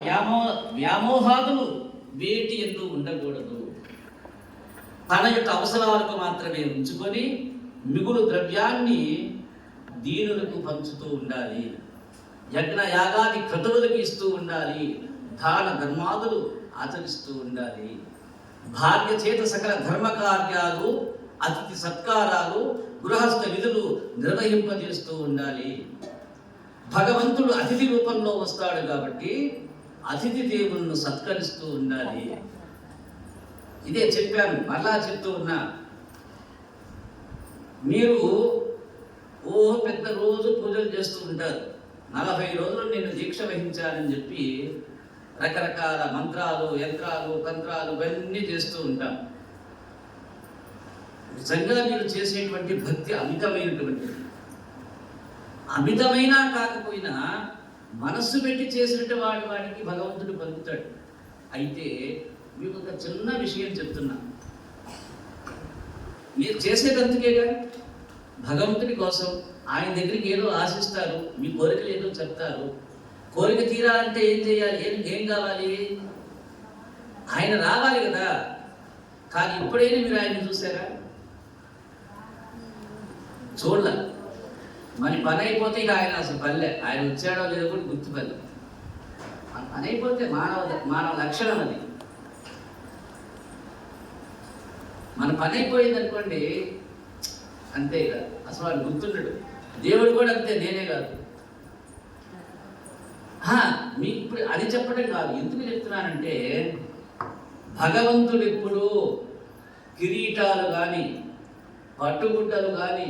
వ్యామోహాదులు వేటి ఎందు ఉండకూడదు. తన యొక్క అవసరాలకు మాత్రమే ఉంచుకొని మిగులు ద్రవ్యాన్ని దీనులకు పంచుతూ ఉండాలి. యజ్ఞ యాగాది క్రతువులకు ఇస్తూ ఉండాలి. దాన ధర్మాదులు ఆచరిస్తూ ఉండాలి. భార్య చేత సకల ధర్మ కార్యాలు, అతిథి సత్కారాలు, గృహస్థ విధులు నిర్వహింపజేస్తూ ఉండాలి. భగవంతుడు అతిథి రూపంలో వస్తాడు కాబట్టి అతిథి దేవులను సత్కరిస్తూ ఉండాలి. ఇదే చెప్పాను, మళ్ళా చెప్తూ ఉన్నా. మీరు పెద్ద రోజు పూజలు చేస్తూ ఉంటారు. 40 రోజులు నేను దీక్ష వహించాలని చెప్పి రకరకాల మంత్రాలు, యంత్రాలు, తంత్రాలు ఇవన్నీ చేస్తూ ఉంటాం. నిజంగా మీరు చేసేటువంటి భక్తి అమితమైనటువంటిది. అమితమైనా కాకపోయినా మనస్సు పెట్టి చేసినట్టు వాడికి భగవంతుడు పలుకుతాడు. అయితే మీకు ఒక చిన్న విషయం చెప్తున్నా. మీరు చేసేటందుకేగా, భగవంతుడి కోసం ఆయన దగ్గరికి ఏదో ఆశిస్తారు, మీ కోరికలు ఏదో చెప్తారు. కోరిక తీరాలంటే ఏం చేయాలి? ఏం కావాలి? ఆయన రావాలి కదా. కానీ ఇప్పుడైనా మీరు ఆయన చూసారా? చూడలే. మరి పని అయిపోతే ఇక ఆయన అసలు పల్లె, ఆయన వచ్చాడో లేదో కూడా గుర్తుపల్లె. పని అయిపోతే మానవ లక్షణం అది. మన పని అయిపోయింది అనుకోండి, అంతే ఇక అసలు వాడు గుర్తుండడు. దేవుడు కూడా అంతే, నేనే కాదు. మీకు ఇప్పుడు అది చెప్పడం కాదు. ఎందుకు చెప్తున్నానంటే, భగవంతుడు ఎప్పుడు కిరీటాలు కానీ, పట్టుగుడ్డలు కానీ,